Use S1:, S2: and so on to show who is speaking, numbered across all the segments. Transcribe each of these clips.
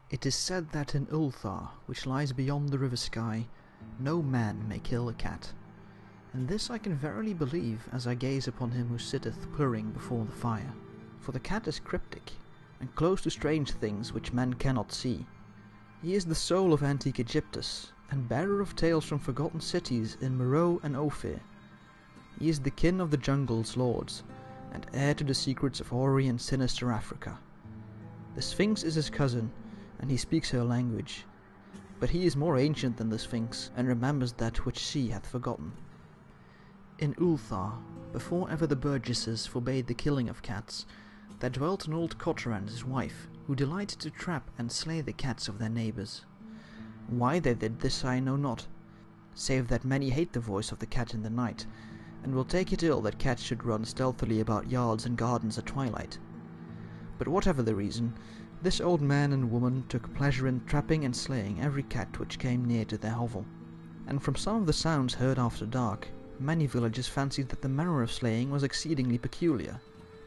S1: It is said that in Ulthar, which lies beyond the river sky, no man may kill a cat. And this I can verily believe as I gaze upon him who sitteth purring before the fire. For the cat is cryptic, and close to strange things which men cannot see. He is the soul of antique Egyptus, and bearer of tales from forgotten cities in Meroe and Ophir. He is the kin of the jungle's lords, and heir to the secrets of hoary and sinister Africa. The Sphinx is his cousin, and he speaks her language. But he is more ancient than the Sphinx, and remembers that which she hath forgotten. In Ulthar, before ever the burgesses forbade the killing of cats, there dwelt an old cotter and his wife, who delighted to trap and slay the cats of their neighbours. Why they did this I know not, save that many hate the voice of the cat in the night, and will take it ill that cats should run stealthily about yards and gardens at twilight. But whatever the reason, this old man and woman took pleasure in trapping and slaying every cat which came near to their hovel, and from some of the sounds heard after dark, many villagers fancied that the manner of slaying was exceedingly peculiar.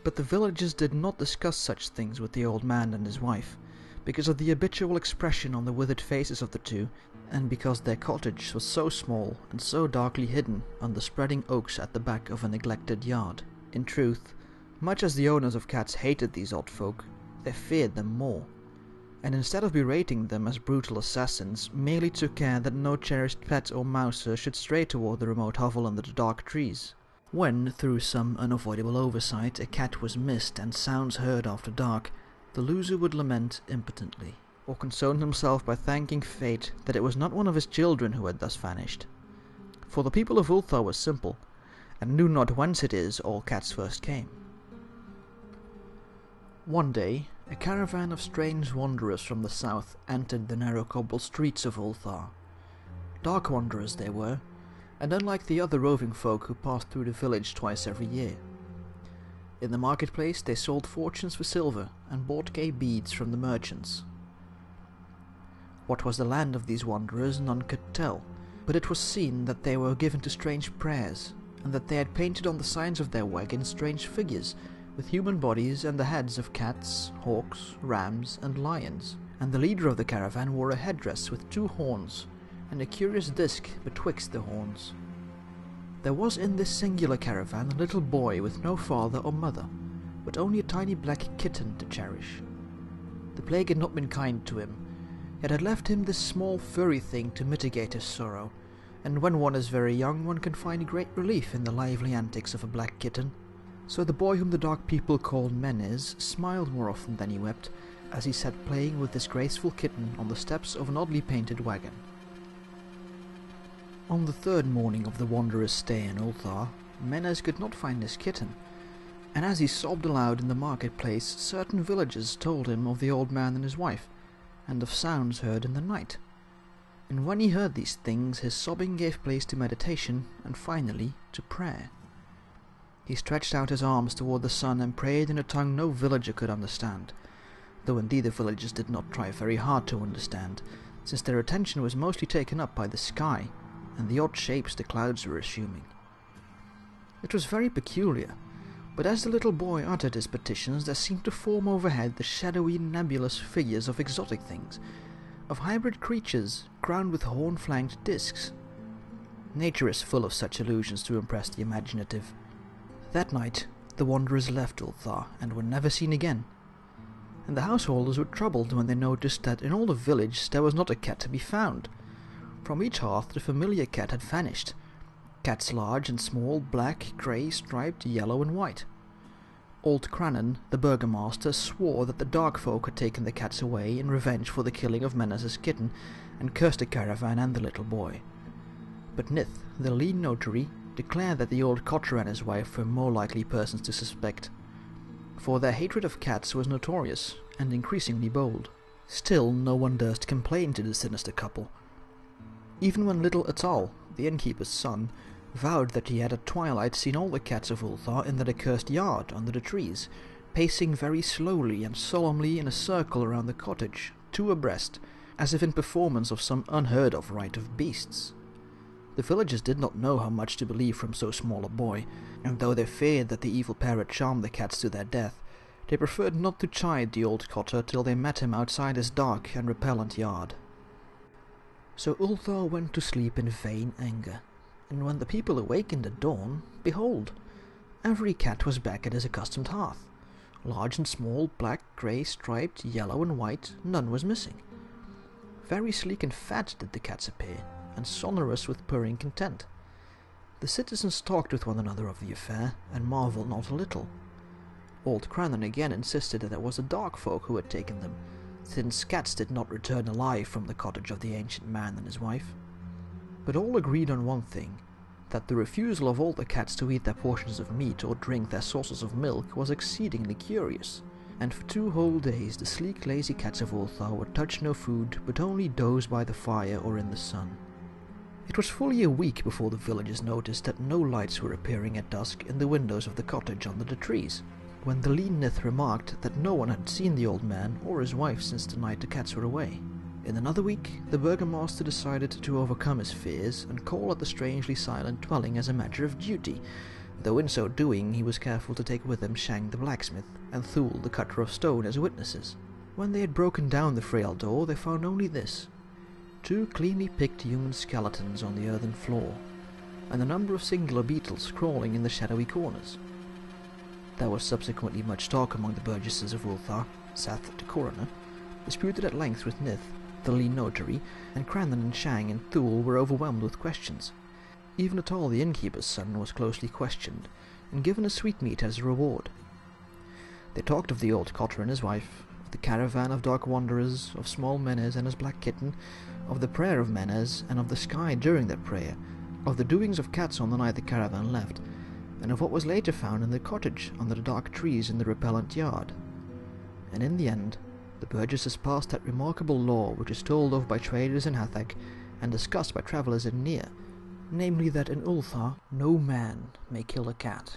S1: But the villagers did not discuss such things with the old man and his wife, because of the habitual expression on the withered faces of the two, and because their cottage was so small and so darkly hidden under spreading oaks at the back of a neglected yard. In truth, much as the owners of cats hated these odd folk, they feared them more, and instead of berating them as brutal assassins, merely took care that no cherished pet or mouser should stray toward the remote hovel under the dark trees. When, through some unavoidable oversight, a cat was missed and sounds heard after dark, the loser would lament impotently, or console himself by thanking fate that it was not one of his children who had thus vanished. For the people of Ulthar were simple, and knew not whence it is all cats first came. One day, a caravan of strange wanderers from the south entered the narrow cobbled streets of Ulthar. Dark wanderers they were, and unlike the other roving folk who passed through the village twice every year. In the marketplace they sold fortunes for silver and bought gay beads from the merchants. What was the land of these wanderers none could tell, but it was seen that they were given to strange prayers, and that they had painted on the sides of their wagons strange figures, with human bodies and the heads of cats, hawks, rams, and lions, and the leader of the caravan wore a headdress with 2 horns, and a curious disc betwixt the horns. There was in this singular caravan a little boy with no father or mother, but only a tiny black kitten to cherish. The plague had not been kind to him, yet had left him this small furry thing to mitigate his sorrow, and when one is very young one can find great relief in the lively antics of a black kitten. So the boy whom the dark people called Menes smiled more often than he wept, as he sat playing with this graceful kitten on the steps of an oddly painted wagon. On the 3rd morning of the wanderer's stay in Ulthar, Menes could not find his kitten, and as he sobbed aloud in the marketplace, certain villagers told him of the old man and his wife, and of sounds heard in the night. And when he heard these things, his sobbing gave place to meditation, and finally to prayer. He stretched out his arms toward the sun and prayed in a tongue no villager could understand, though indeed the villagers did not try very hard to understand, since their attention was mostly taken up by the sky and the odd shapes the clouds were assuming. It was very peculiar, but as the little boy uttered his petitions there seemed to form overhead the shadowy, nebulous figures of exotic things, of hybrid creatures crowned with horn-flanked discs. Nature is full of such illusions to impress the imaginative. That night the wanderers left Ulthar and were never seen again, and the householders were troubled when they noticed that in all the village there was not a cat to be found. From each hearth the familiar cat had vanished, cats large and small, black, grey, striped, yellow and white. Old Crannan, the burgomaster, swore that the dark folk had taken the cats away in revenge for the killing of Menes's kitten, and cursed the caravan and the little boy. But Nith, the lean notary, declared that the old cotter and his wife were more likely persons to suspect, for their hatred of cats was notorious and increasingly bold. Still no one durst complain to the sinister couple, even when little Atal, the innkeeper's son, vowed that he had at twilight seen all the cats of Ulthar in that accursed yard under the trees, pacing very slowly and solemnly in a circle around the cottage, 2 abreast, as if in performance of some unheard-of rite of beasts. The villagers did not know how much to believe from so small a boy, and though they feared that the evil pair had charmed the cats to their death, They preferred not to chide the old cotter till they met him outside his dark and repellent yard. So Ulthar went to sleep in vain anger, and when the people awakened at dawn, behold, every cat was back at his accustomed hearth. Large and small, black, grey, striped, yellow and white, none was missing. Very sleek and fat did the cats appear, and sonorous with purring content. The citizens talked with one another of the affair, and marvelled not a little. Old Crannan again insisted that it was the dark folk who had taken them, since cats did not return alive from the cottage of the ancient man and his wife. But all agreed on one thing, that the refusal of all the cats to eat their portions of meat or drink their saucers of milk was exceedingly curious, and for 2 whole days the sleek lazy cats of Ulthar would touch no food, but only doze by the fire or in the sun. It was fully a week before the villagers noticed that no lights were appearing at dusk in the windows of the cottage under the trees, when the lean Nith remarked that no one had seen the old man or his wife since the night the cats were away. In another week, the burgomaster decided to overcome his fears and call at the strangely silent dwelling as a matter of duty, though in so doing he was careful to take with him Shang the blacksmith and Thule the cutter of stone as witnesses. When they had broken down the frail door, they found only this: 2 cleanly picked human skeletons on the earthen floor, and a number of singular beetles crawling in the shadowy corners. There was subsequently much talk among the burgesses of Ulthar. Seth, the coroner, disputed at length with Nith, the lean notary, and Crannan and Shang and Thule were overwhelmed with questions. Even Atal the innkeeper's son was closely questioned, and given a sweetmeat as a reward. They talked of the old cotter and his wife, of the caravan of dark wanderers, of small Menez and his black kitten, of the prayer of Menez, and of the sky during that prayer, of the doings of cats on the night the caravan left, and of what was later found in the cottage under the dark trees in the repellent yard. And in the end, the burgesses passed that remarkable law which is told of by traders in Hathak and discussed by travellers in Nir, namely that in Ulthar no man may kill a cat.